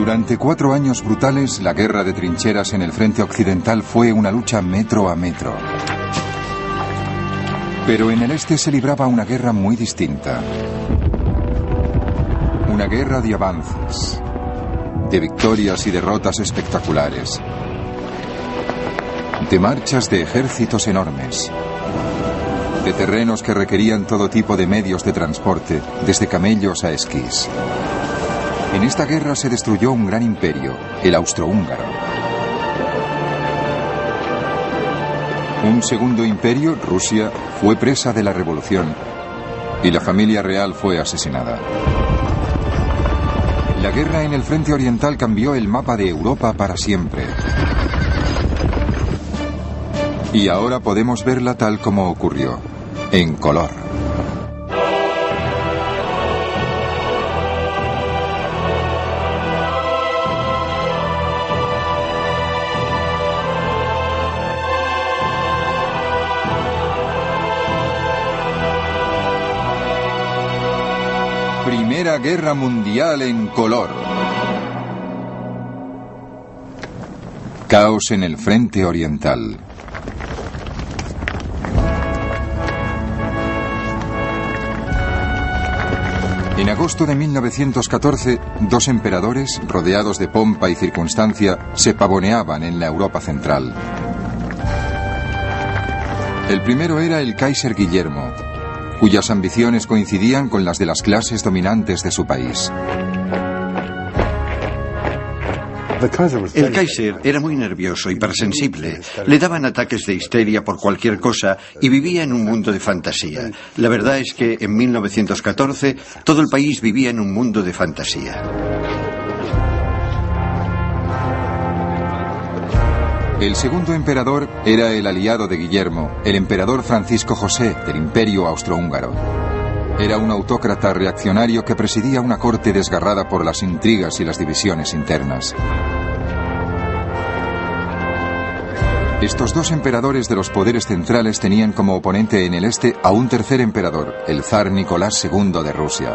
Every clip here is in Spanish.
Durante 4 años brutales, la guerra de trincheras en el frente occidental fue una lucha metro a metro. Pero en el este se libraba una guerra muy distinta. Una guerra de avances, de victorias y derrotas espectaculares, de marchas de ejércitos enormes, de terrenos que requerían todo tipo de medios de transporte, desde camellos a esquís. En esta guerra se destruyó un gran imperio, el austrohúngaro. Un segundo imperio, Rusia, fue presa de la revolución y la familia real fue asesinada. La guerra en el frente oriental cambió el mapa de Europa para siempre. Y ahora podemos verla tal como ocurrió, en color. Primera Guerra Mundial en color. Caos en el frente oriental. En agosto de 1914, 2 emperadores, rodeados de pompa y circunstancia, se pavoneaban en la Europa central. El primero era el Kaiser Guillermo, cuyas ambiciones coincidían con las de las clases dominantes de su país. El Kaiser era muy nervioso, hipersensible. Le daban ataques de histeria por cualquier cosa y vivía en un mundo de fantasía. La verdad es que en 1914 todo el país vivía en un mundo de fantasía. El segundo emperador era el aliado de Guillermo, el emperador Francisco José del Imperio Austrohúngaro. Era un autócrata reaccionario que presidía una corte desgarrada por las intrigas y las divisiones internas. Estos 2 emperadores de los poderes centrales tenían como oponente en el este a un tercer emperador, el zar Nicolás II de Rusia.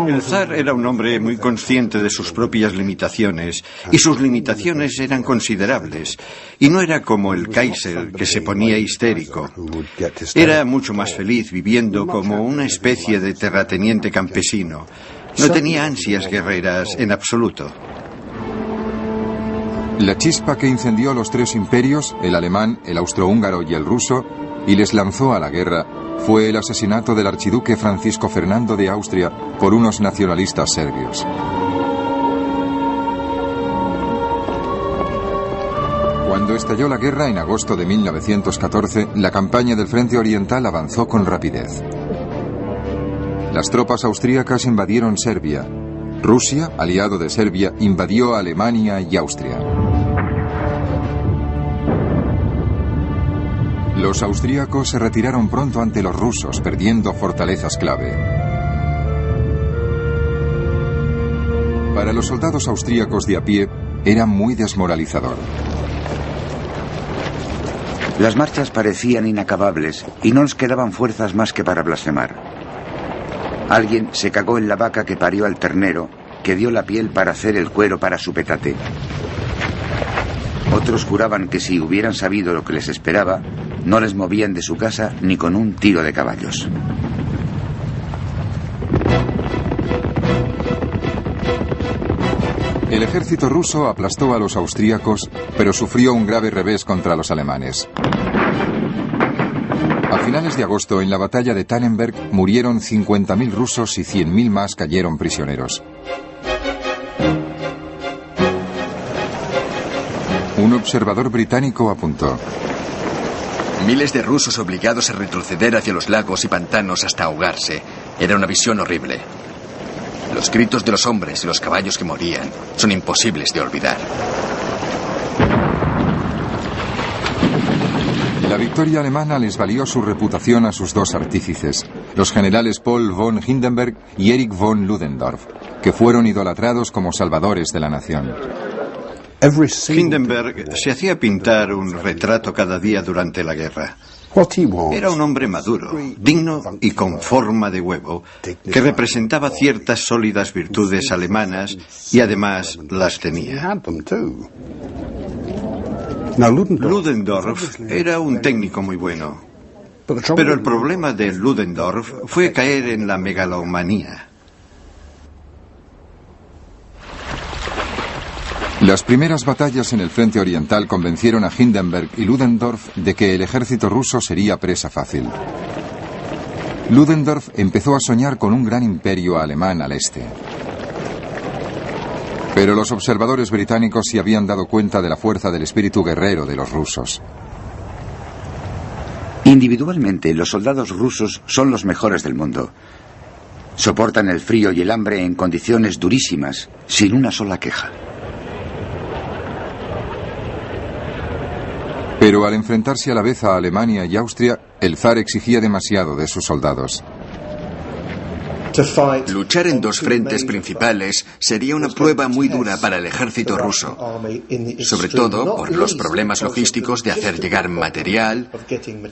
El zar era un hombre muy consciente de sus propias limitaciones, y sus limitaciones eran considerables. Y no era como el Kaiser, que se ponía histérico. Era mucho más feliz viviendo como una especie de terrateniente campesino. No tenía ansias guerreras en absoluto. La chispa que incendió los 3 imperios, el alemán, el austrohúngaro y el ruso, y les lanzó a la guerra, fue el asesinato del archiduque Francisco Fernando de Austria por unos nacionalistas serbios. Cuando estalló la guerra en agosto de 1914, la campaña del frente oriental avanzó con rapidez. Las tropas austríacas invadieron Serbia. Rusia, aliado de Serbia, invadió Alemania y Austria. Los austríacos se retiraron pronto ante los rusos, perdiendo fortalezas clave. Para los soldados austríacos de a pie, era muy desmoralizador. Las marchas parecían inacabables y no les quedaban fuerzas más que para blasfemar. Alguien se cagó en la vaca que parió al ternero, que dio la piel para hacer el cuero para su petate. Otros juraban que si hubieran sabido lo que les esperaba, no les movían de su casa ni con un tiro de caballos. El ejército ruso aplastó a los austríacos, pero sufrió un grave revés contra los alemanes. A finales de agosto, en la batalla de Tannenberg, murieron 50.000 rusos y 100.000 más cayeron prisioneros. Un observador británico apuntó: miles de rusos obligados a retroceder hacia los lagos y pantanos hasta ahogarse. Era una visión horrible. Los gritos de los hombres y los caballos que morían son imposibles de olvidar. La victoria alemana les valió su reputación a sus 2 artífices, los generales Paul von Hindenburg y Erich von Ludendorff, que fueron idolatrados como salvadores de la nación. Hindenburg se hacía pintar un retrato cada día durante la guerra. Era un hombre maduro, digno y con forma de huevo, que representaba ciertas sólidas virtudes alemanas y además las tenía. Ludendorff era un técnico muy bueno, pero el problema de Ludendorff fue caer en la megalomanía. Las primeras batallas en el frente oriental convencieron a Hindenburg y Ludendorff de que el ejército ruso sería presa fácil. Ludendorff empezó a soñar con un gran imperio alemán al este. Pero los observadores británicos se habían dado cuenta de la fuerza del espíritu guerrero de los rusos. Individualmente, los soldados rusos son los mejores del mundo. Soportan el frío y el hambre en condiciones durísimas, sin una sola queja. Pero al enfrentarse a la vez a Alemania y Austria, el zar exigía demasiado de sus soldados. Luchar en dos frentes principales sería una prueba muy dura para el ejército ruso, sobre todo por los problemas logísticos de hacer llegar material,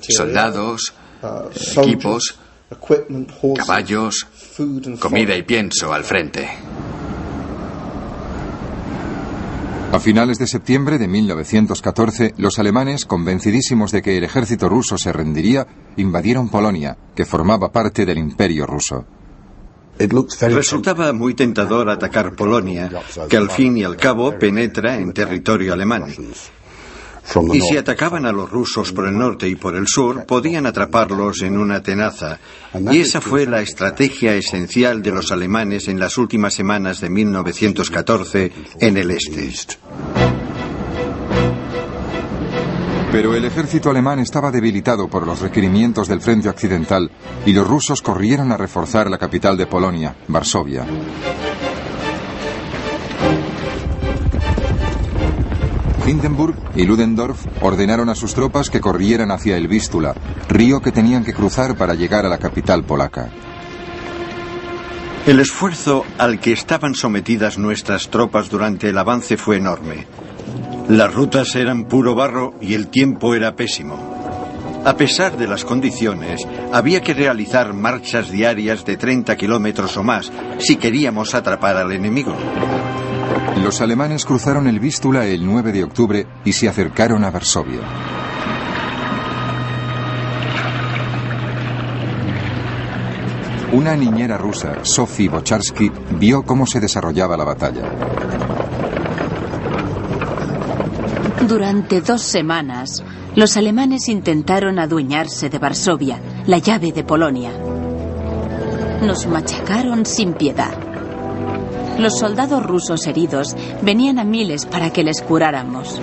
soldados, equipos, caballos, comida y pienso al frente. A finales de septiembre de 1914, los alemanes, convencidísimos de que el ejército ruso se rendiría, invadieron Polonia, que formaba parte del Imperio ruso. Resultaba muy tentador atacar Polonia, que al fin y al cabo penetra en territorio alemán. Y si atacaban a los rusos por el norte y por el sur, podían atraparlos en una tenaza. Y esa fue la estrategia esencial de los alemanes en las últimas semanas de 1914 en el este. Pero el ejército alemán estaba debilitado por los requerimientos del frente occidental y los rusos corrieron a reforzar la capital de Polonia, Varsovia. Hindenburg y Ludendorff ordenaron a sus tropas que corrieran hacia el Vístula, río que tenían que cruzar para llegar a la capital polaca. El esfuerzo al que estaban sometidas nuestras tropas durante el avance fue enorme. Las rutas eran puro barro y el tiempo era pésimo. A pesar de las condiciones, había que realizar marchas diarias de 30 kilómetros o más si queríamos atrapar al enemigo. Los alemanes cruzaron el Vístula el 9 de octubre y se acercaron a Varsovia. Una niñera rusa, Sophie Bocharsky, vio cómo se desarrollaba la batalla. Durante 2 semanas, los alemanes intentaron adueñarse de Varsovia, la llave de Polonia. Nos machacaron sin piedad. Los soldados rusos heridos venían a miles para que les curáramos.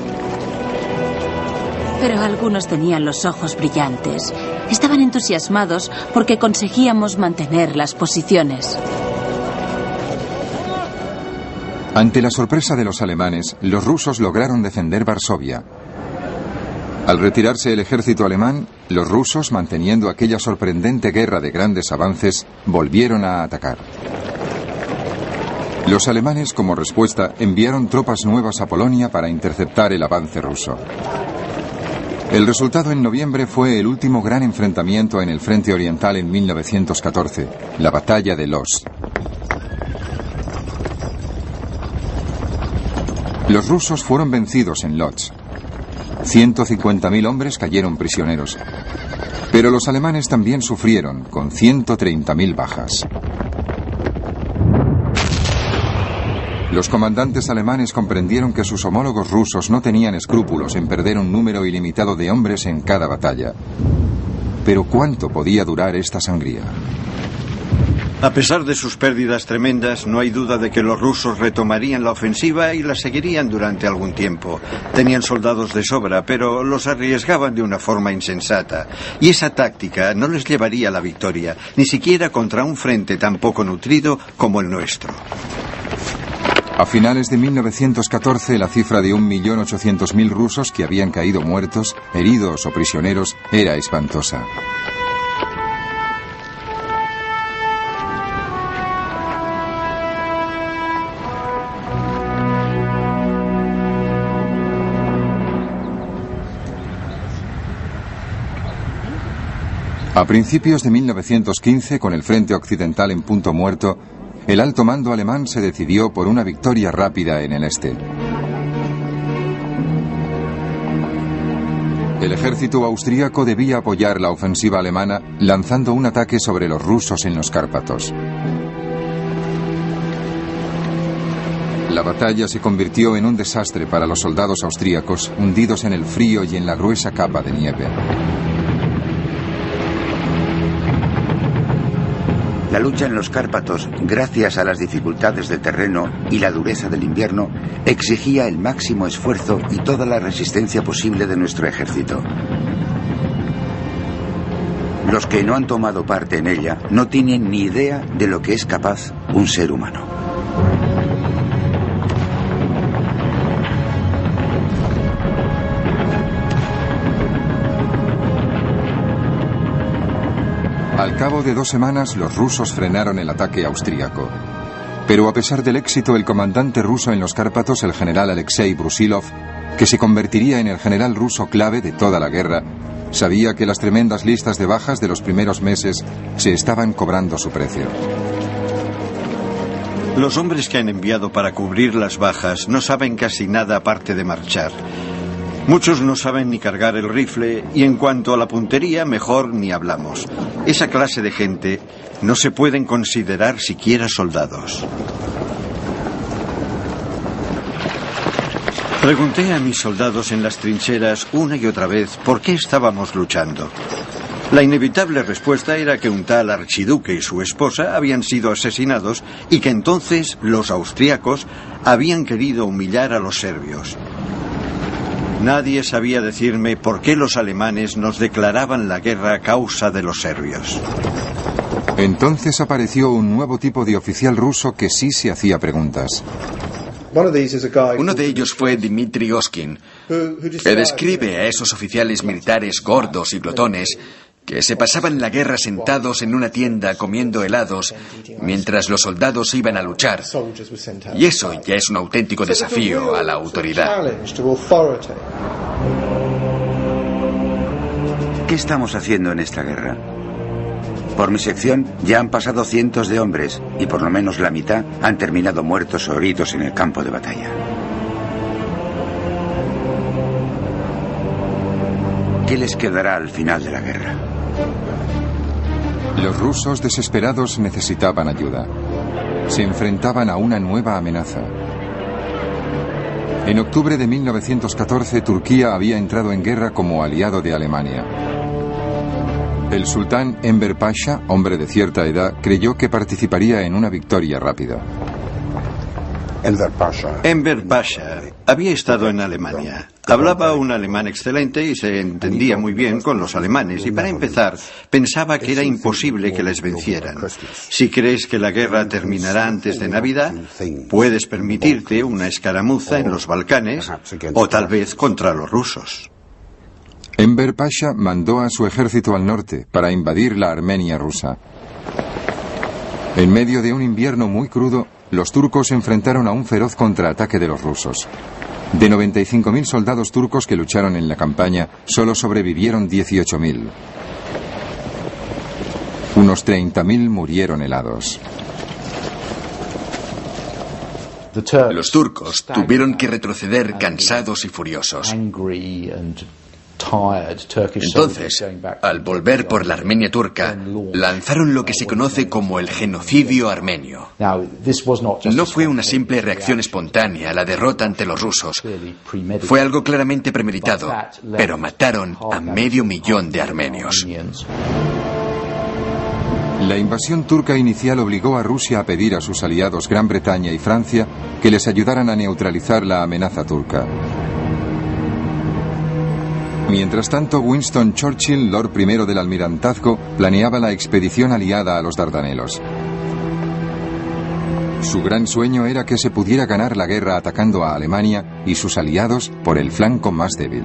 Pero algunos tenían los ojos brillantes. Estaban entusiasmados porque conseguíamos mantener las posiciones. Ante la sorpresa de los alemanes, los rusos lograron defender Varsovia. Al retirarse el ejército alemán, los rusos, manteniendo aquella sorprendente guerra de grandes avances, volvieron a atacar. Los alemanes, como respuesta, enviaron tropas nuevas a Polonia para interceptar el avance ruso. El resultado en noviembre fue el último gran enfrentamiento en el frente oriental en 1914, la batalla de Lodz. Los rusos fueron vencidos en Lodz. 150.000 hombres cayeron prisioneros. Pero los alemanes también sufrieron, con 130.000 bajas. Los comandantes alemanes comprendieron que sus homólogos rusos no tenían escrúpulos en perder un número ilimitado de hombres en cada batalla. Pero ¿cuánto podía durar esta sangría? A pesar de sus pérdidas tremendas, no hay duda de que los rusos retomarían la ofensiva y la seguirían durante algún tiempo. Tenían soldados de sobra, pero los arriesgaban de una forma insensata. Y esa táctica no les llevaría a la victoria, ni siquiera contra un frente tan poco nutrido como el nuestro. A finales de 1914, la cifra de 1.800.000 rusos que habían caído muertos, heridos o prisioneros era espantosa. A principios de 1915, con el frente occidental en punto muerto, el alto mando alemán se decidió por una victoria rápida en el este. El ejército austríaco debía apoyar la ofensiva alemana lanzando un ataque sobre los rusos en los Cárpatos. La batalla se convirtió en un desastre para los soldados austríacos, hundidos en el frío y en la gruesa capa de nieve. La lucha en los Cárpatos, gracias a las dificultades del terreno y la dureza del invierno, exigía el máximo esfuerzo y toda la resistencia posible de nuestro ejército. Los que no han tomado parte en ella no tienen ni idea de lo que es capaz un ser humano. Al cabo de 2 semanas, los rusos frenaron el ataque austríaco. Pero a pesar del éxito, el comandante ruso en los Cárpatos, el general Alexei Brusilov, que se convertiría en el general ruso clave de toda la guerra, sabía que las tremendas listas de bajas de los primeros meses se estaban cobrando su precio. Los hombres que han enviado para cubrir las bajas no saben casi nada aparte de marchar. Muchos no saben ni cargar el rifle y en cuanto a la puntería, mejor ni hablamos. Esa clase de gente no se pueden considerar siquiera soldados. Pregunté a mis soldados en las trincheras una y otra vez por qué estábamos luchando. La inevitable respuesta era que un tal archiduque y su esposa habían sido asesinados y que entonces los austríacos habían querido humillar a los serbios. Nadie sabía decirme por qué los alemanes nos declaraban la guerra a causa de los serbios. Entonces apareció un nuevo tipo de oficial ruso que sí se hacía preguntas. Uno de ellos fue Dmitry Oskin, que describe a esos oficiales militares gordos y glotones que se pasaban la guerra sentados en una tienda comiendo helados mientras los soldados iban a luchar. Y eso ya es un auténtico desafío a la autoridad. ¿Qué estamos haciendo en esta guerra? Por mi sección ya han pasado cientos de hombres y por lo menos la mitad han terminado muertos o heridos en el campo de batalla. ¿Qué les quedará al final de la guerra? Los rusos desesperados necesitaban ayuda. Se enfrentaban a una nueva amenaza. En octubre de 1914, Turquía había entrado en guerra como aliado de Alemania. El sultán Enver Pasha, hombre de cierta edad, creyó que participaría en una victoria rápida. Enver Pasha había estado en Alemania. Hablaba un alemán excelente y se entendía muy bien con los alemanes. Y para empezar, pensaba que era imposible que les vencieran. Si crees que la guerra terminará antes de Navidad, puedes permitirte una escaramuza en los Balcanes o tal vez contra los rusos. Enver Pasha mandó a su ejército al norte para invadir la Armenia rusa. En medio de un invierno muy crudo, los turcos se enfrentaron a un feroz contraataque de los rusos. De 95.000 soldados turcos que lucharon en la campaña, solo sobrevivieron 18.000. Unos 30.000 murieron helados. Los turcos tuvieron que retroceder cansados y furiosos. Entonces, al volver por la Armenia turca, lanzaron lo que se conoce como el genocidio armenio. No fue una simple reacción espontánea a la derrota ante los rusos. Fue algo claramente premeditado, pero mataron a 500.000 de armenios. La invasión turca inicial obligó a Rusia a pedir a sus aliados Gran Bretaña y Francia que les ayudaran a neutralizar la amenaza turca. Mientras tanto, Winston Churchill, Lord I del Almirantazgo, planeaba la expedición aliada a los Dardanelos. Su gran sueño era que se pudiera ganar la guerra atacando a Alemania y sus aliados por el flanco más débil.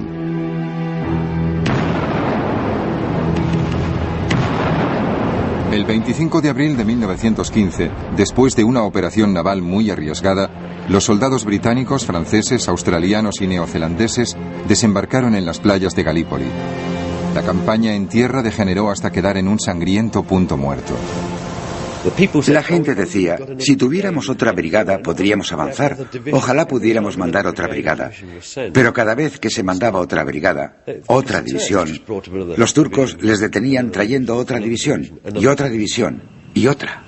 El 25 de abril de 1915, después de una operación naval muy arriesgada, los soldados británicos, franceses, australianos y neozelandeses desembarcaron en las playas de Galípoli. La campaña en tierra degeneró hasta quedar en un sangriento punto muerto. La gente decía, si tuviéramos otra brigada podríamos avanzar, ojalá pudiéramos mandar otra brigada. Pero cada vez que se mandaba otra brigada, otra división, los turcos les detenían trayendo otra división, y otra división, y otra.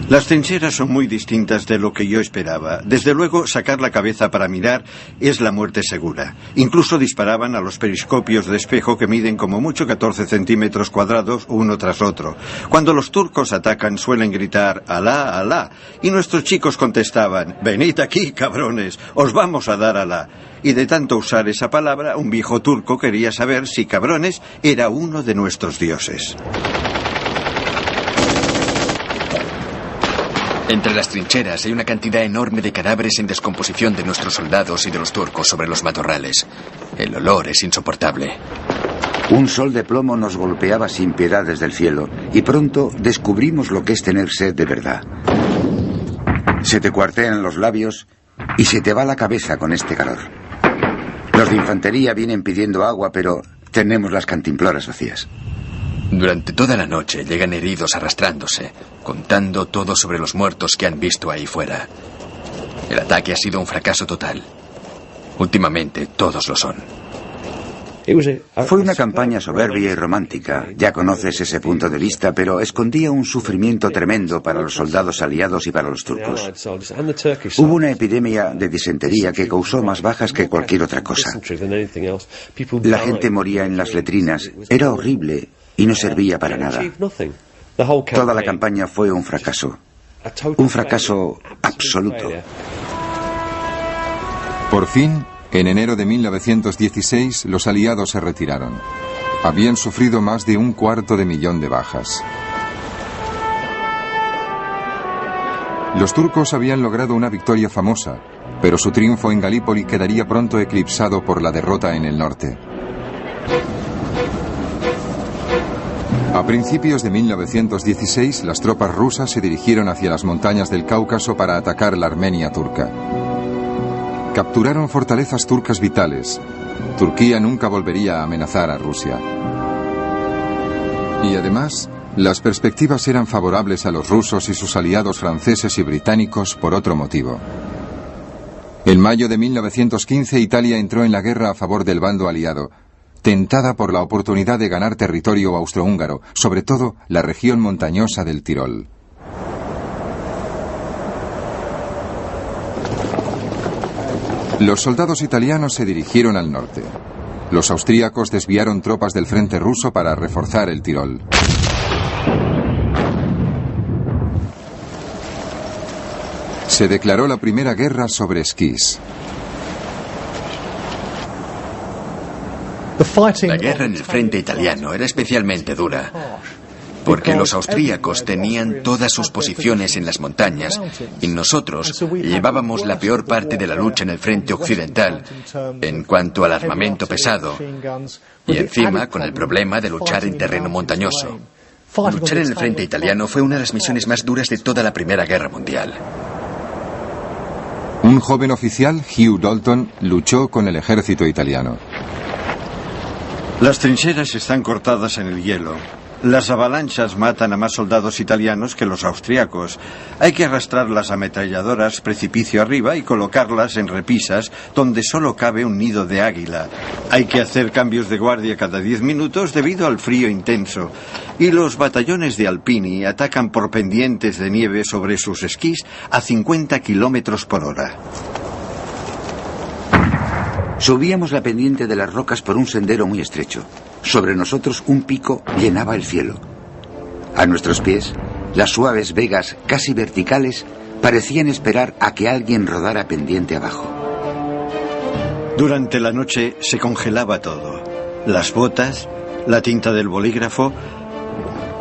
Las trincheras son muy distintas de lo que yo esperaba. Desde luego, sacar la cabeza para mirar es la muerte segura. Incluso disparaban a los periscopios de espejo que miden como mucho 14 centímetros cuadrados uno tras otro. Cuando los turcos atacan suelen gritar «Alá, Alá», y nuestros chicos contestaban «Venid aquí, cabrones, os vamos a dar Alá». Y de tanto usar esa palabra, un viejo turco quería saber si cabrones era uno de nuestros dioses. Entre las trincheras hay una cantidad enorme de cadáveres en descomposición de nuestros soldados y de los turcos sobre los matorrales. El olor es insoportable. Un sol de plomo nos golpeaba sin piedad desde el cielo, y pronto descubrimos lo que es tener sed de verdad. Se te cuartean los labios y se te va la cabeza con este calor. Los de infantería vienen pidiendo agua, pero tenemos las cantimploras vacías. Durante toda la noche llegan heridos arrastrándose, contando todo sobre los muertos que han visto ahí fuera. El ataque ha sido un fracaso total. Últimamente todos lo son. Fue una campaña soberbia y romántica. Ya conoces ese punto de vista, pero escondía un sufrimiento tremendo para los soldados aliados y para los turcos. Hubo una epidemia de disentería que causó más bajas que cualquier otra cosa. La gente moría en las letrinas. Era horrible y no servía para nada. Toda la campaña fue un fracaso absoluto. Por fin, en enero de 1916, los aliados se retiraron. Habían sufrido más de 250.000 de bajas. Los turcos habían logrado una victoria famosa, pero su triunfo en Galípoli quedaría pronto eclipsado por la derrota en el norte. A principios de 1916, las tropas rusas se dirigieron hacia las montañas del Cáucaso para atacar la Armenia turca. Capturaron fortalezas turcas vitales. Turquía nunca volvería a amenazar a Rusia. Y además, las perspectivas eran favorables a los rusos y sus aliados franceses y británicos por otro motivo. En mayo de 1915, Italia entró en la guerra a favor del bando aliado, tentada por la oportunidad de ganar territorio austrohúngaro, sobre todo la región montañosa del Tirol. Los soldados italianos se dirigieron al norte. Los austríacos desviaron tropas del frente ruso para reforzar el Tirol. Se declaró la primera guerra sobre esquís. La guerra en el frente italiano era especialmente dura, porque los austríacos tenían todas sus posiciones en las montañas y nosotros llevábamos la peor parte de la lucha en el frente occidental en cuanto al armamento pesado y encima con el problema de luchar en terreno montañoso. Luchar en el frente italiano fue una de las misiones más duras de toda la Primera Guerra Mundial. Un joven oficial, Hugh Dalton, luchó con el ejército italiano. Las trincheras están cortadas en el hielo. Las avalanchas matan a más soldados italianos que los austriacos. Hay que arrastrar las ametralladoras precipicio arriba y colocarlas en repisas donde solo cabe un nido de águila. Hay que hacer cambios de guardia cada 10 minutos debido al frío intenso. Y los batallones de Alpini atacan por pendientes de nieve sobre sus esquís a 50 kilómetros por hora. Subíamos la pendiente de las rocas por un sendero muy estrecho. Sobre nosotros un pico llenaba el cielo. A nuestros pies, las suaves vegas casi verticales parecían esperar a que alguien rodara pendiente abajo. Durante la noche se congelaba todo. Las botas, la tinta del bolígrafo,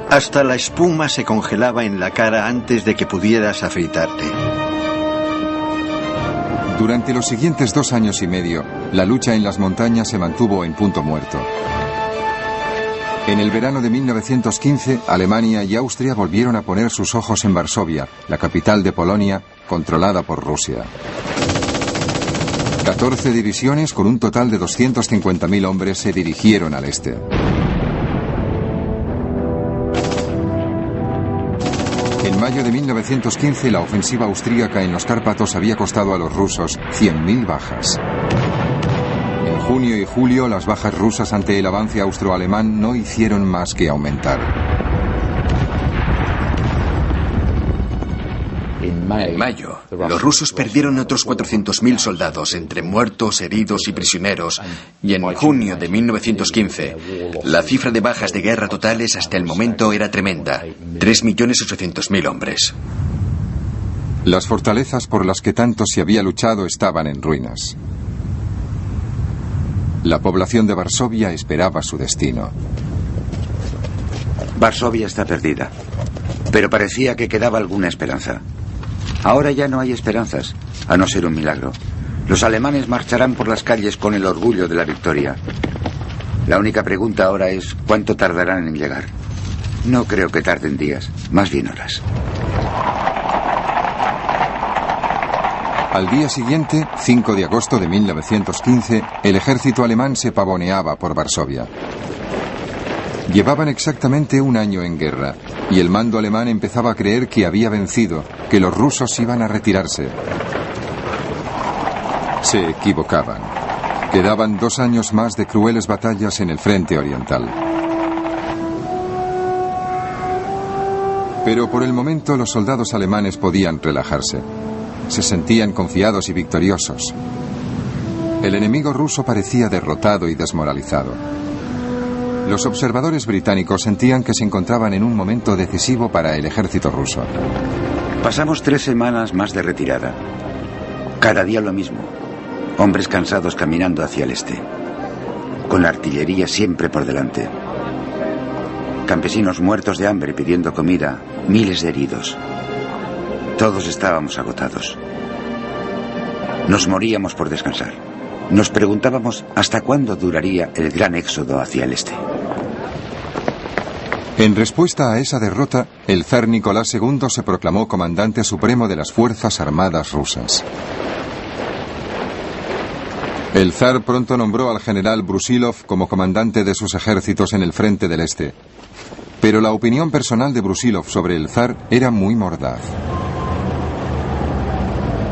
hasta la espuma se congelaba en la cara antes de que pudieras afeitarte. Durante los siguientes 2 años y medio, la lucha en las montañas se mantuvo en punto muerto. En el verano de 1915, Alemania y Austria volvieron a poner sus ojos en Varsovia, la capital de Polonia, controlada por Rusia. 14 divisiones con un total de 250.000 hombres se dirigieron al este. En mayo de 1915, la ofensiva austríaca en los Cárpatos había costado a los rusos 100.000 bajas. En junio y julio, las bajas rusas ante el avance austroalemán no hicieron más que aumentar. En mayo, los rusos perdieron otros 400.000 soldados, entre muertos, heridos y prisioneros, y en junio de 1915, la cifra de bajas de guerra totales hasta el momento era tremenda, 3.800.000 hombres. Las fortalezas por las que tanto se había luchado estaban en ruinas. La población de Varsovia esperaba su destino. Varsovia está perdida, pero parecía que quedaba alguna esperanza. Ahora ya no hay esperanzas, a no ser un milagro. Los alemanes marcharán por las calles con el orgullo de la victoria. La única pregunta ahora es ¿cuánto tardarán en llegar? No creo que tarden días, más bien horas. Al día siguiente, 5 de agosto de 1915, el ejército alemán se pavoneaba por Varsovia. Llevaban exactamente un año en guerra, y el mando alemán empezaba a creer que había vencido, que los rusos iban a retirarse. Se equivocaban. Quedaban 2 años más de crueles batallas en el frente oriental. Pero por el momento los soldados alemanes podían relajarse. Se sentían confiados y victoriosos. El enemigo ruso parecía derrotado y desmoralizado. Los observadores británicos sentían que se encontraban en un momento decisivo para el ejército ruso. Pasamos 3 semanas más de retirada. Cada día lo mismo. Hombres cansados caminando hacia el este. Con la artillería siempre por delante. Campesinos muertos de hambre pidiendo comida. Miles de heridos. Todos estábamos agotados. Nos moríamos por descansar. Nos preguntábamos hasta cuándo duraría el gran éxodo hacia el este. En respuesta a esa derrota, el zar Nicolás II se proclamó comandante supremo de las Fuerzas Armadas rusas. El zar pronto nombró al general Brusilov como comandante de sus ejércitos en el frente del este. Pero la opinión personal de Brusilov sobre el zar era muy mordaz.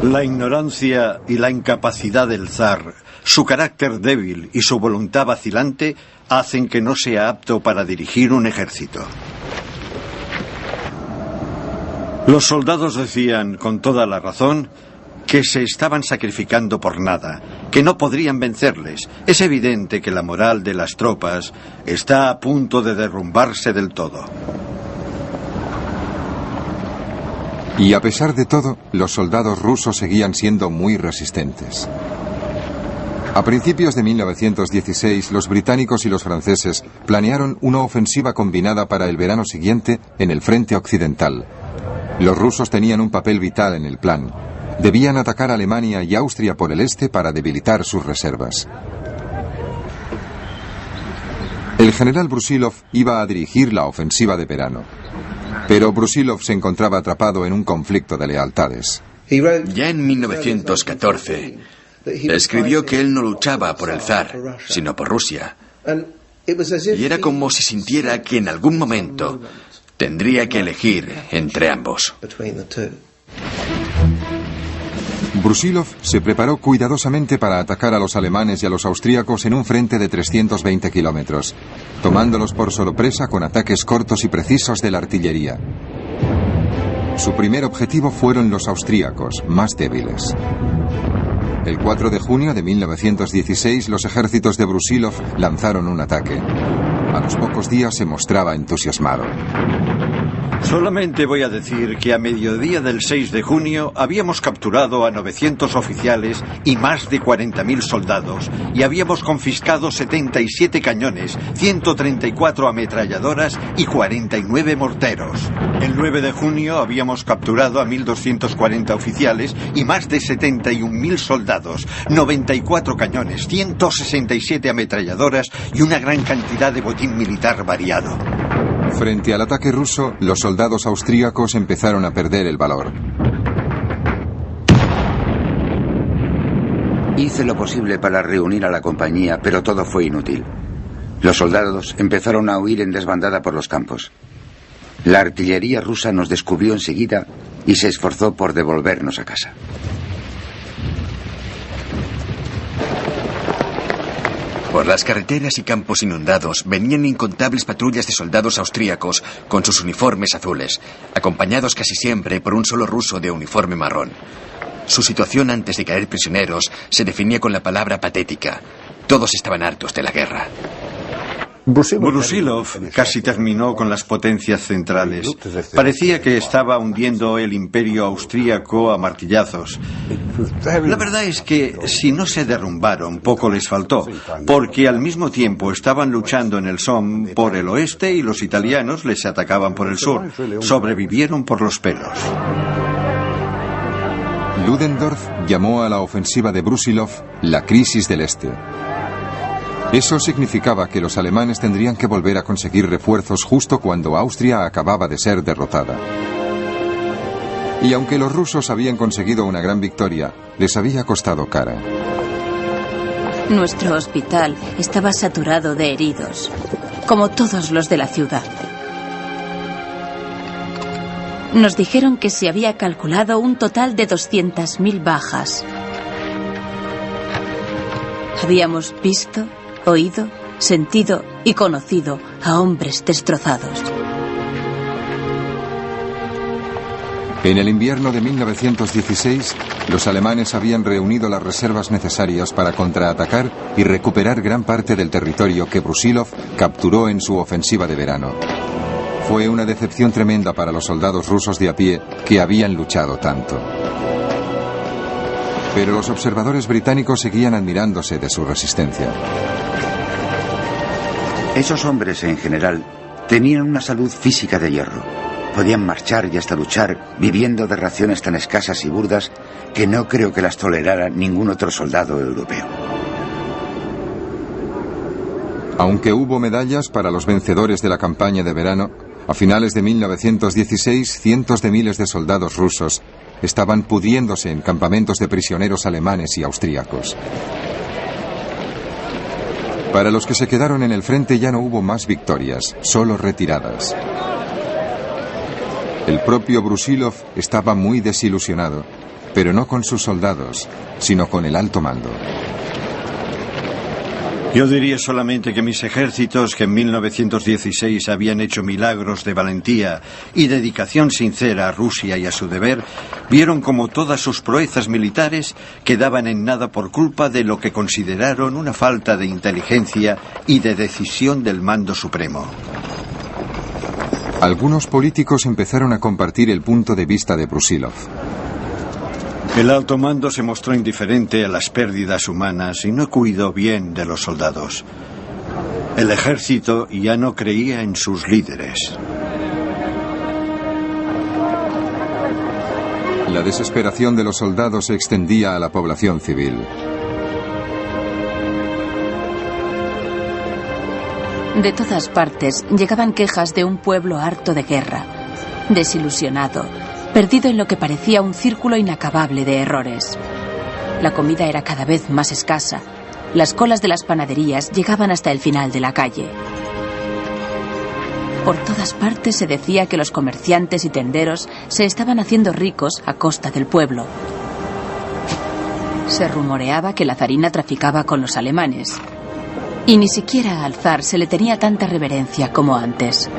La ignorancia y la incapacidad del zar, su carácter débil y su voluntad vacilante hacen que no sea apto para dirigir un ejército. Los soldados decían, con toda la razón, que se estaban sacrificando por nada, que no podrían vencerles. Es evidente que la moral de las tropas está a punto de derrumbarse del todo. Y a pesar de todo, los soldados rusos seguían siendo muy resistentes. A principios de 1916, los británicos y los franceses planearon una ofensiva combinada para el verano siguiente en el frente occidental. Los rusos tenían un papel vital en el plan. Debían atacar Alemania y Austria por el este para debilitar sus reservas. El general Brusilov iba a dirigir la ofensiva de verano. Pero Brusilov se encontraba atrapado en un conflicto de lealtades. Ya en 1914, escribió que él no luchaba por el zar, sino por Rusia. Y era como si sintiera que en algún momento tendría que elegir entre ambos. Brusilov se preparó cuidadosamente para atacar a los alemanes y a los austríacos en un frente de 320 kilómetros, tomándolos por sorpresa con ataques cortos y precisos de la artillería. Su primer objetivo fueron los austríacos, más débiles. El 4 de junio de 1916, los ejércitos de Brusilov lanzaron un ataque. A los pocos días se mostraba entusiasmado. Solamente voy a decir que a mediodía del 6 de junio habíamos capturado a 900 oficiales y más de 40.000 soldados, y habíamos confiscado 77 cañones, 134 ametralladoras y 49 morteros. El 9 de junio habíamos capturado a 1.240 oficiales y más de 71.000 soldados, 94 cañones, 167 ametralladoras y una gran cantidad de botín militar variado. Frente al ataque ruso, los soldados austríacos empezaron a perder el valor. Hice lo posible para reunir a la compañía, pero todo fue inútil. Los soldados empezaron a huir en desbandada por los campos. La artillería rusa nos descubrió enseguida y se esforzó por devolvernos a casa. Por las carreteras y campos inundados venían incontables patrullas de soldados austríacos con sus uniformes azules, acompañados casi siempre por un solo ruso de uniforme marrón. Su situación antes de caer prisioneros se definía con la palabra patética. Todos estaban hartos de la guerra. Brusilov casi terminó con las potencias centrales. Parecía que estaba hundiendo el imperio austríaco a martillazos. La verdad es que si no se derrumbaron, poco les faltó, porque al mismo tiempo estaban luchando en el Somme por el oeste y los italianos les atacaban por el sur. Sobrevivieron por los pelos. Ludendorff llamó a la ofensiva de Brusilov la crisis del Este. Eso significaba que los alemanes tendrían que volver a conseguir refuerzos justo cuando Austria acababa de ser derrotada. Y aunque los rusos habían conseguido una gran victoria, les había costado cara. Nuestro hospital estaba saturado de heridos, como todos los de la ciudad. Nos dijeron que se había calculado un total de 200.000 bajas. Habíamos visto, oído, sentido y conocido a hombres destrozados. En el invierno de 1916, los alemanes habían reunido las reservas necesarias para contraatacar y recuperar gran parte del territorio que Brusilov capturó en su ofensiva de verano. Fue una decepción tremenda para los soldados rusos de a pie que habían luchado tanto. Pero los observadores británicos seguían admirándose de su resistencia. Esos hombres, en general, tenían una salud física de hierro. Podían marchar y hasta luchar, viviendo de raciones tan escasas y burdas que no creo que las tolerara ningún otro soldado europeo. Aunque hubo medallas para los vencedores de la campaña de verano, a finales de 1916, cientos de miles de soldados rusos estaban pudriéndose en campamentos de prisioneros alemanes y austríacos. Para los que se quedaron en el frente ya no hubo más victorias, solo retiradas. El propio Brusilov estaba muy desilusionado, pero no con sus soldados, sino con el alto mando. Yo diría solamente que mis ejércitos, que en 1916 habían hecho milagros de valentía y dedicación sincera a Rusia y a su deber, vieron como todas sus proezas militares quedaban en nada por culpa de lo que consideraron una falta de inteligencia y de decisión del mando supremo. Algunos políticos empezaron a compartir el punto de vista de Brusilov. El alto mando se mostró indiferente a las pérdidas humanas y no cuidó bien de los soldados. El ejército ya no creía en sus líderes. La desesperación de los soldados se extendía a la población civil. De todas partes llegaban quejas de un pueblo harto de guerra, desilusionado, perdido en lo que parecía un círculo inacabable de errores. La comida era cada vez más escasa. Las colas de las panaderías llegaban hasta el final de la calle. Por todas partes se decía que los comerciantes y tenderos se estaban haciendo ricos a costa del pueblo. Se rumoreaba que la zarina traficaba con los alemanes. Y ni siquiera al zar se le tenía tanta reverencia como antes.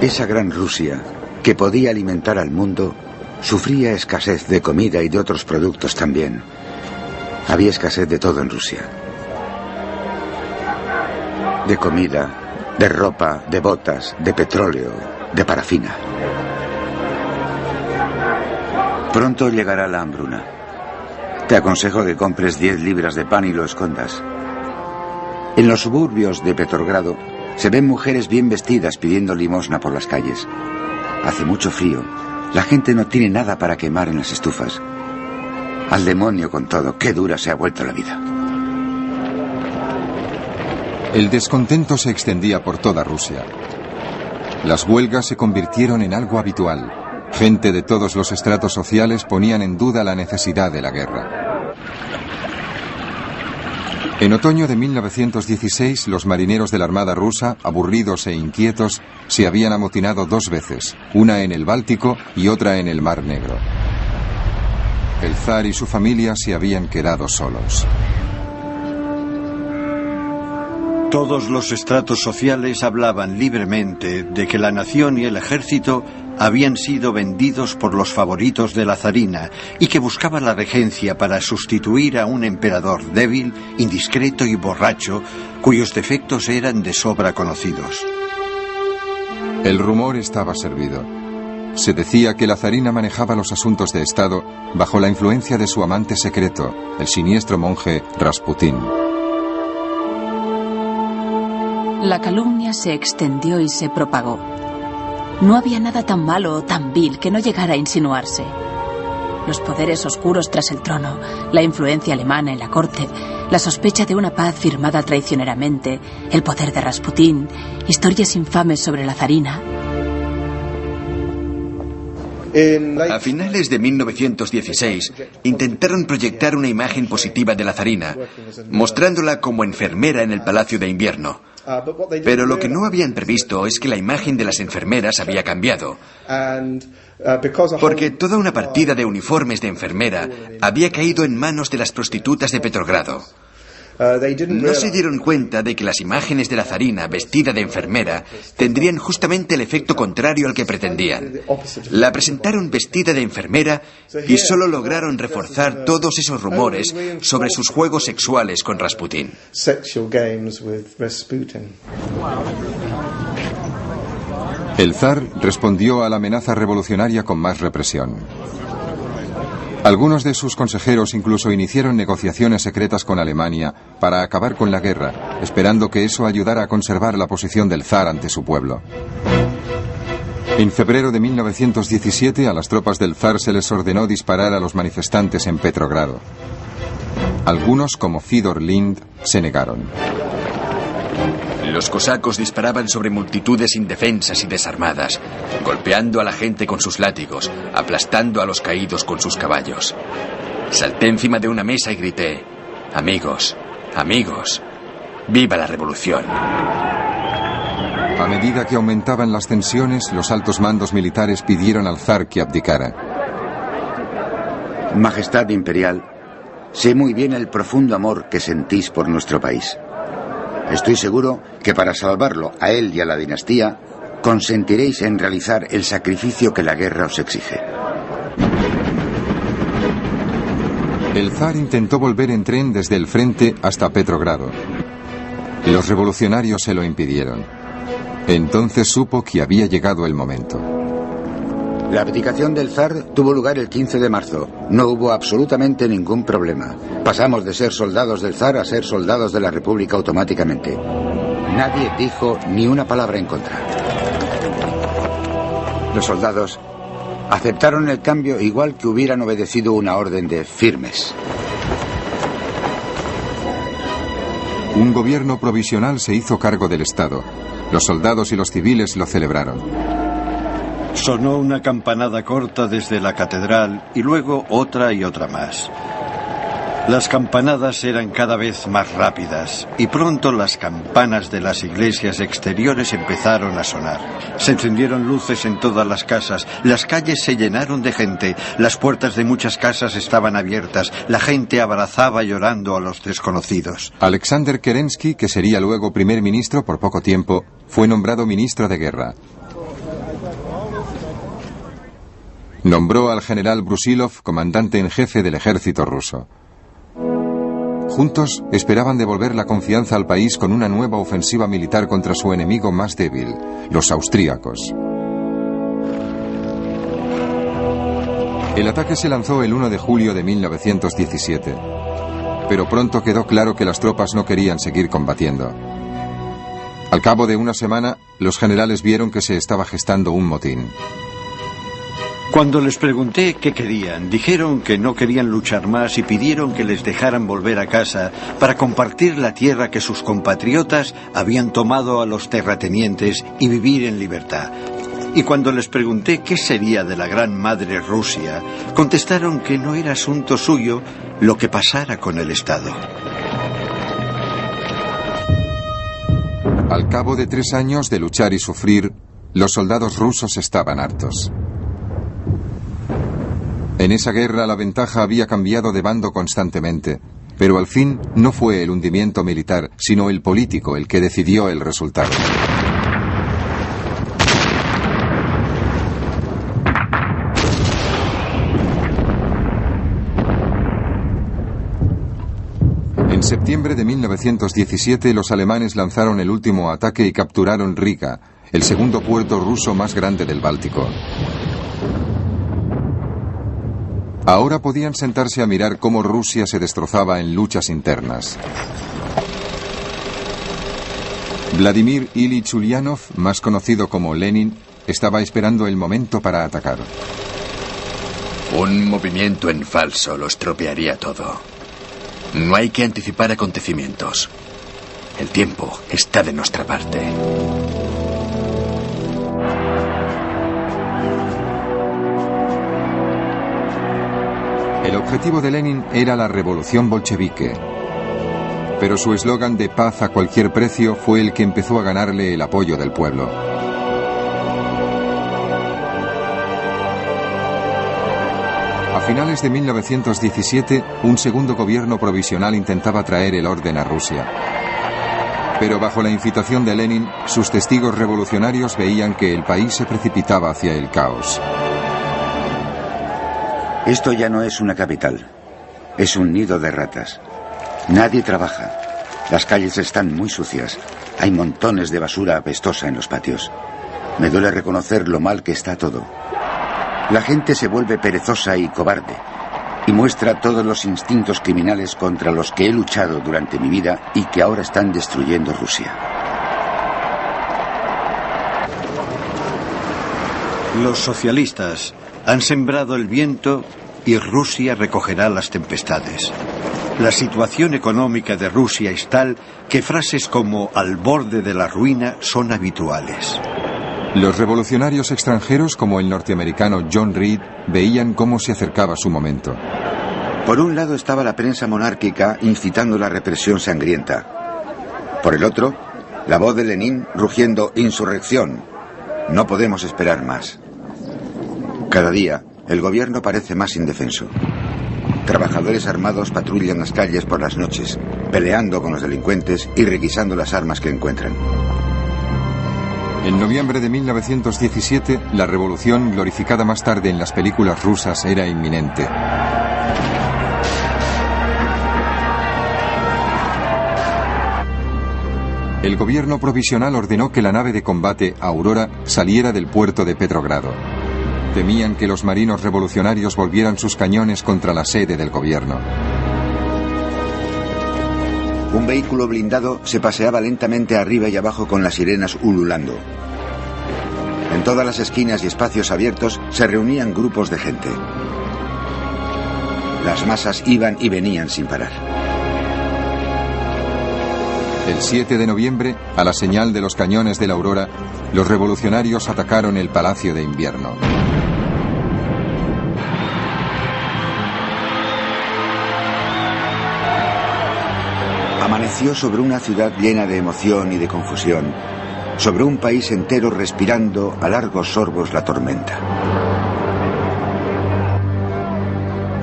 Esa gran Rusia, que podía alimentar al mundo, sufría escasez de comida y de otros productos también. Había escasez de todo en Rusia. De comida, de ropa, de botas, de petróleo, de parafina. Pronto llegará la hambruna. Te aconsejo que compres 10 libras de pan y lo escondas. En los suburbios de Petrogrado se ven mujeres bien vestidas pidiendo limosna por las calles. Hace mucho frío. La gente no tiene nada para quemar en las estufas. Al demonio con todo, qué dura se ha vuelto la vida. El descontento se extendía por toda Rusia. Las huelgas se convirtieron en algo habitual. Gente de todos los estratos sociales ponían en duda la necesidad de la guerra. En otoño de 1916, los marineros de la Armada rusa, aburridos e inquietos, se habían amotinado 2 veces, una en el Báltico y otra en el Mar Negro. El zar y su familia se habían quedado solos. Todos los estratos sociales hablaban libremente de que la nación y el ejército habían sido vendidos por los favoritos de la zarina y que buscaba la regencia para sustituir a un emperador débil, indiscreto y borracho, cuyos defectos eran de sobra conocidos. El rumor estaba servido. Se decía que la zarina manejaba los asuntos de Estado bajo la influencia de su amante secreto, el siniestro monje Rasputín. La calumnia se extendió y se propagó. No había nada tan malo o tan vil que no llegara a insinuarse. Los poderes oscuros tras el trono, la influencia alemana en la corte, la sospecha de una paz firmada traicioneramente, el poder de Rasputín, historias infames sobre la zarina. A finales de 1916, intentaron proyectar una imagen positiva de la zarina, mostrándola como enfermera en el Palacio de Invierno. Pero lo que no habían previsto es que la imagen de las enfermeras había cambiado, porque toda una partida de uniformes de enfermera había caído en manos de las prostitutas de Petrogrado. No se dieron cuenta de que las imágenes de la zarina vestida de enfermera tendrían justamente el efecto contrario al que pretendían. La presentaron vestida de enfermera y solo lograron reforzar todos esos rumores sobre sus juegos sexuales con Rasputín. El zar respondió a la amenaza revolucionaria con más represión. Algunos de sus consejeros incluso iniciaron negociaciones secretas con Alemania para acabar con la guerra, esperando que eso ayudara a conservar la posición del zar ante su pueblo. En febrero de 1917 a las tropas del zar se les ordenó disparar a los manifestantes en Petrogrado. Algunos, como Fidor Lind, se negaron. Los cosacos disparaban sobre multitudes indefensas y desarmadas, golpeando a la gente con sus látigos, aplastando a los caídos con sus caballos. Salté encima de una mesa y grité: «Amigos, amigos, ¡viva la revolución!». A medida que aumentaban las tensiones, los altos mandos militares pidieron al zar que abdicara. Majestad imperial, sé muy bien el profundo amor que sentís por nuestro país. Estoy seguro que para salvarlo a él y a la dinastía, consentiréis en realizar el sacrificio que la guerra os exige. El zar intentó volver en tren desde el frente hasta Petrogrado. Los revolucionarios se lo impidieron. Entonces supo que había llegado el momento. La abdicación del zar tuvo lugar el 15 de marzo. No hubo absolutamente ningún problema. Pasamos de ser soldados del zar a ser soldados de la República automáticamente. Nadie dijo ni una palabra en contra. Los soldados aceptaron el cambio igual que hubieran obedecido una orden de firmes. Un gobierno provisional se hizo cargo del Estado. Los soldados y los civiles lo celebraron. Sonó una campanada corta desde la catedral y luego otra y otra más. Las campanadas eran cada vez más rápidas y pronto las campanas de las iglesias exteriores empezaron a sonar. Se encendieron luces en todas las calles se llenaron de gente, las puertas de muchas casas estaban abiertas, la gente abrazaba llorando a los desconocidos. Alexander Kerensky, que sería luego primer ministro por poco tiempo, fue nombrado ministro de guerra. Nombró al general Brusilov comandante en jefe del ejército ruso. Juntos esperaban devolver la confianza al país con una nueva ofensiva militar contra su enemigo más débil, los austríacos. El ataque se lanzó el 1 de julio de 1917, pero pronto quedó claro que las tropas no querían seguir combatiendo. Al cabo de una semana, los generales vieron que se estaba gestando un motín. Cuando les pregunté qué querían, dijeron que no querían luchar más y pidieron que les dejaran volver a casa para compartir la tierra que sus compatriotas habían tomado a los terratenientes y vivir en libertad. Y cuando les pregunté qué sería de la gran madre Rusia, contestaron que no era asunto suyo lo que pasara con el Estado. Al cabo de 3 años de luchar y sufrir, los soldados rusos estaban hartos. En esa guerra la ventaja había cambiado de bando constantemente, pero al fin no fue el hundimiento militar, sino el político el que decidió el resultado. En septiembre de 1917 los alemanes lanzaron el último ataque y capturaron Riga, el segundo puerto ruso más grande del Báltico. Ahora podían sentarse a mirar cómo Rusia se destrozaba en luchas internas. Vladimir Ilich Ulyanov, más conocido como Lenin, estaba esperando el momento para atacar. Un movimiento en falso lo estropearía todo. No hay que anticipar acontecimientos. El tiempo está de nuestra parte. El objetivo de Lenin era la revolución bolchevique, pero su eslogan de paz a cualquier precio fue el que empezó a ganarle el apoyo del pueblo. A finales de 1917, un segundo gobierno provisional intentaba traer el orden a Rusia. Pero bajo la incitación de Lenin, sus testigos revolucionarios veían que el país se precipitaba hacia el caos. Esto ya no es una capital. Es un nido de ratas. Nadie trabaja. Las calles están muy sucias. Hay montones de basura apestosa en los patios. Me duele reconocer lo mal que está todo. La gente se vuelve perezosa y cobarde y muestra todos los instintos criminales contra los que he luchado durante mi vida y que ahora están destruyendo Rusia. Los socialistas han sembrado el viento y Rusia recogerá las tempestades. La situación económica de Rusia es tal que frases como "al borde de la ruina" son habituales. Los revolucionarios extranjeros, como el norteamericano John Reed, veían cómo se acercaba su momento. Por un lado estaba la prensa monárquica incitando la represión sangrienta. Por el otro, la voz de Lenin rugiendo "insurrección". No podemos esperar más. Cada día, el gobierno parece más indefenso. Trabajadores armados patrullan las calles por las noches, peleando con los delincuentes y requisando las armas que encuentran. En noviembre de 1917, la revolución, glorificada más tarde en las películas rusas, era inminente. El gobierno provisional ordenó que la nave de combate Aurora saliera del puerto de Petrogrado. Temían que los marinos revolucionarios volvieran sus cañones contra la sede del gobierno. Un vehículo blindado se paseaba lentamente arriba y abajo con las sirenas ululando. En todas las esquinas y espacios abiertos se reunían grupos de gente. Las masas iban y venían sin parar. El 7 de noviembre, a la señal de los cañones de la Aurora, los revolucionarios atacaron el Palacio de Invierno. Amaneció sobre una ciudad llena de emoción y de confusión, sobre un país entero respirando a largos sorbos la tormenta.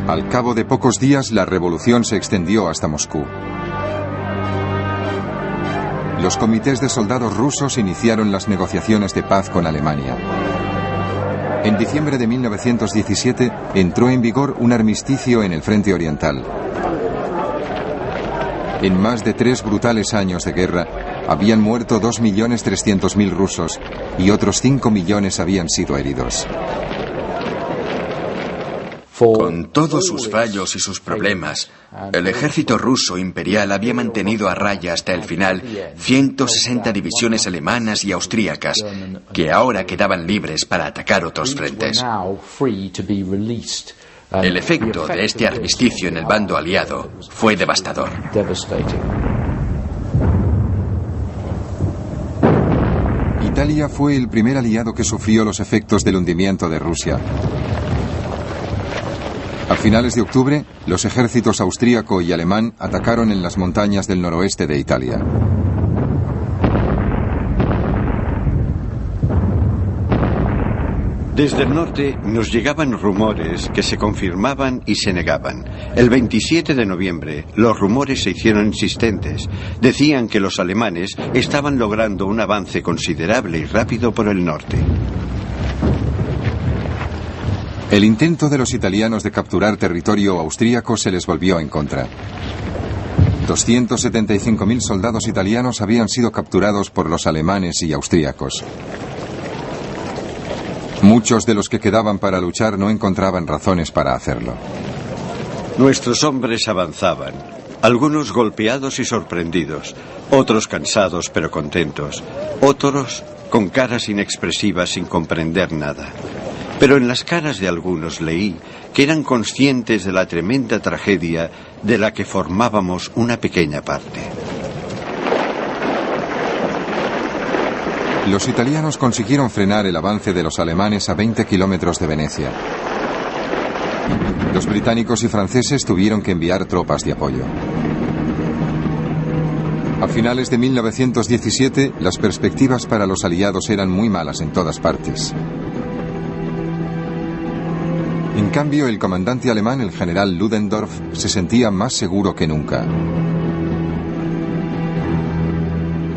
Al cabo de pocos días, la revolución se extendió hasta Moscú. Los comités de soldados rusos iniciaron las negociaciones de paz con Alemania. En diciembre de 1917 entró en vigor un armisticio en el frente oriental. En más de 3 brutales años de guerra, habían muerto 2.300.000 rusos y otros 5 millones habían sido heridos. Con todos sus fallos y sus problemas, el ejército ruso imperial había mantenido a raya hasta el final 160 divisiones alemanas y austríacas, que ahora quedaban libres para atacar otros frentes. El efecto de este armisticio en el bando aliado fue devastador. Italia fue el primer aliado que sufrió los efectos del hundimiento de Rusia. A finales de octubre, los ejércitos austríaco y alemán atacaron en las montañas del noroeste de Italia. Desde el norte nos llegaban rumores que se confirmaban y se negaban. El 27 de noviembre los rumores se hicieron insistentes. Decían que los alemanes estaban logrando un avance considerable y rápido por el norte. El intento de los italianos de capturar territorio austríaco se les volvió en contra. 275.000 soldados italianos habían sido capturados por los alemanes y austríacos. Muchos de los que quedaban para luchar no encontraban razones para hacerlo. Nuestros hombres avanzaban, algunos golpeados y sorprendidos, otros cansados pero contentos, otros con caras inexpresivas sin comprender nada. Pero en las caras de algunos leí que eran conscientes de la tremenda tragedia de la que formábamos una pequeña parte. Los italianos consiguieron frenar el avance de los alemanes a 20 kilómetros de Venecia. Los británicos y franceses tuvieron que enviar tropas de apoyo. A finales de 1917, las perspectivas para los aliados eran muy malas en todas partes. En cambio, el comandante alemán, el general Ludendorff, se sentía más seguro que nunca.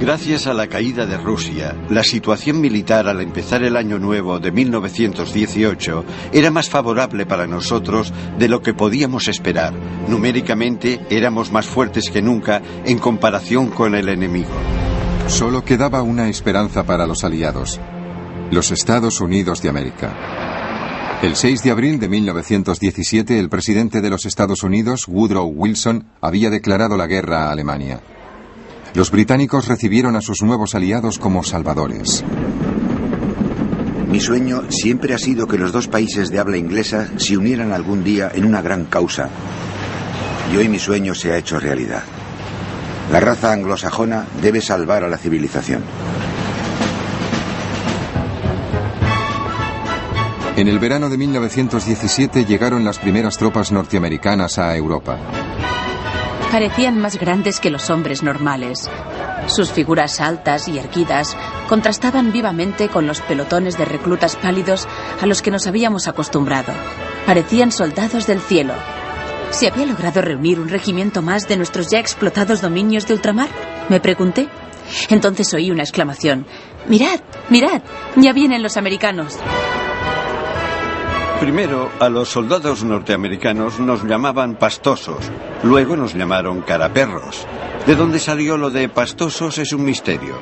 Gracias a la caída de Rusia, la situación militar al empezar el año nuevo de 1918 era más favorable para nosotros de lo que podíamos esperar. Numéricamente éramos más fuertes que nunca en comparación con el enemigo. Solo quedaba una esperanza para los aliados: los Estados Unidos de América. El 6 de abril de 1917, el presidente de los Estados Unidos, Woodrow Wilson, había declarado la guerra a Alemania. Los británicos recibieron a sus nuevos aliados como salvadores. Mi sueño siempre ha sido que los dos países de habla inglesa se unieran algún día en una gran causa. Y hoy mi sueño se ha hecho realidad. La raza anglosajona debe salvar a la civilización. En el verano de 1917 llegaron las primeras tropas norteamericanas a Europa. Parecían más grandes que los hombres normales. Sus figuras altas y erguidas contrastaban vivamente con los pelotones de reclutas pálidos a los que nos habíamos acostumbrado. Parecían soldados del cielo. ¿Se había logrado reunir un regimiento más de nuestros ya explotados dominios de ultramar?, me pregunté. Entonces oí una exclamación: ¡Mirad, mirad! ¡Ya vienen los americanos! Primero, a los soldados norteamericanos nos llamaban pastosos, luego nos llamaron caraperros. De dónde salió lo de pastosos es un misterio.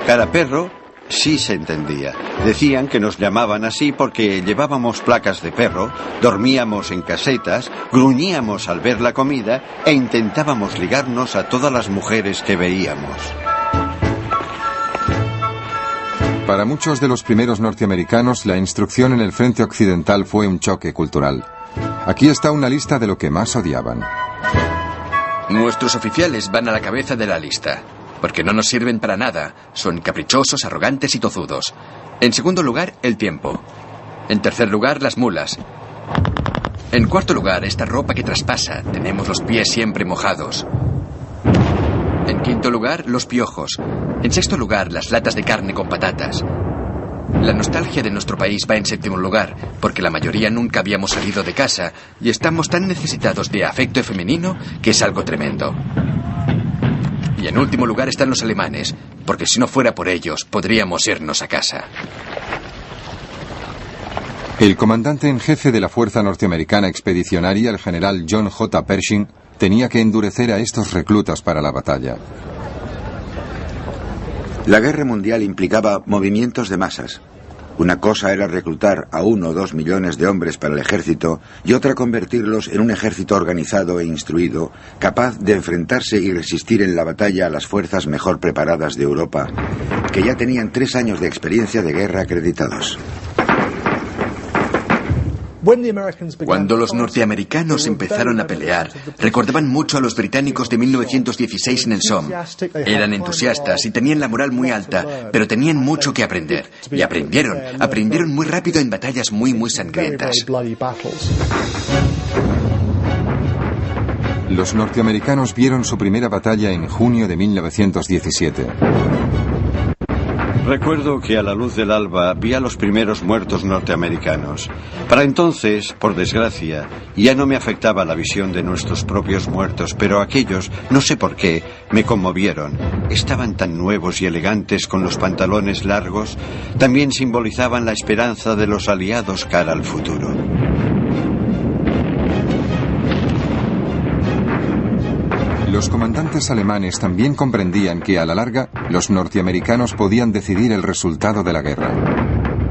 Caraperro sí se entendía. Decían que nos llamaban así porque llevábamos placas de perro, dormíamos en casetas, gruñíamos al ver la comida e intentábamos ligarnos a todas las mujeres que veíamos. Para muchos de los primeros norteamericanos, la instrucción en el frente occidental fue un choque cultural. Aquí está una lista de lo que más odiaban. Nuestros oficiales van a la cabeza de la lista, porque no nos sirven para nada. Son caprichosos, arrogantes y tozudos. En segundo lugar, el tiempo. En tercer lugar, las mulas. En cuarto lugar, esta ropa que traspasa. Tenemos los pies siempre mojados. En quinto lugar, los piojos. En sexto lugar, las latas de carne con patatas. La nostalgia de nuestro país va en séptimo lugar, porque la mayoría nunca habíamos salido de casa y estamos tan necesitados de afecto femenino que es algo tremendo. Y en último lugar están los alemanes, porque si no fuera por ellos, podríamos irnos a casa. El comandante en jefe de la Fuerza Norteamericana Expedicionaria, el general John J. Pershing, tenía que endurecer a estos reclutas para la batalla. La guerra mundial implicaba movimientos de masas. Una cosa era reclutar a 1 o 2 millones de hombres para el ejército y otra convertirlos en un ejército organizado e instruido, capaz de enfrentarse y resistir en la batalla a las fuerzas mejor preparadas de Europa, que ya tenían 3 años de experiencia de guerra acreditados. Cuando los norteamericanos empezaron a pelear, recordaban mucho a los británicos de 1916 en el Somme. Eran entusiastas y tenían la moral muy alta, pero tenían mucho que aprender. Y aprendieron muy rápido en batallas muy sangrientas. Los norteamericanos vieron su primera batalla en junio de 1917. Recuerdo que a la luz del alba vi a los primeros muertos norteamericanos. Para entonces, por desgracia, ya no me afectaba la visión de nuestros propios muertos, pero aquellos, no sé por qué, me conmovieron. Estaban tan nuevos y elegantes con los pantalones largos, también simbolizaban la esperanza de los aliados cara al futuro. Los comandantes alemanes también comprendían que a la larga los norteamericanos podían decidir el resultado de la guerra.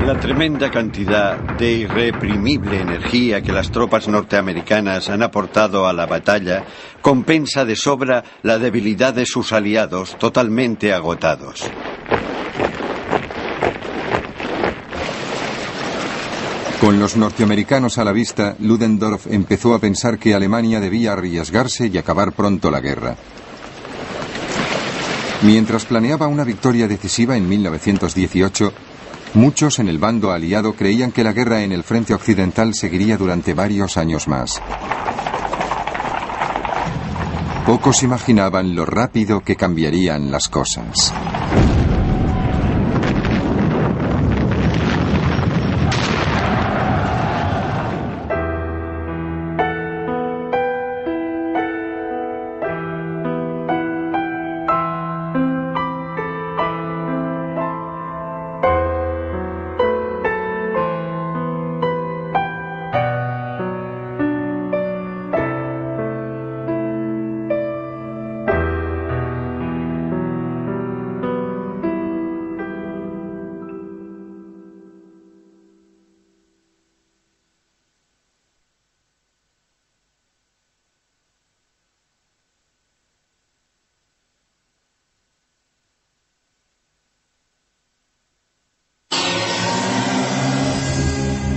La tremenda cantidad de irreprimible energía que las tropas norteamericanas han aportado a la batalla compensa de sobra la debilidad de sus aliados totalmente agotados. Con los norteamericanos a la vista, Ludendorff empezó a pensar que Alemania debía arriesgarse y acabar pronto la guerra. Mientras planeaba una victoria decisiva en 1918, muchos en el bando aliado creían que la guerra en el frente occidental seguiría durante varios años más. Pocos imaginaban lo rápido que cambiarían las cosas.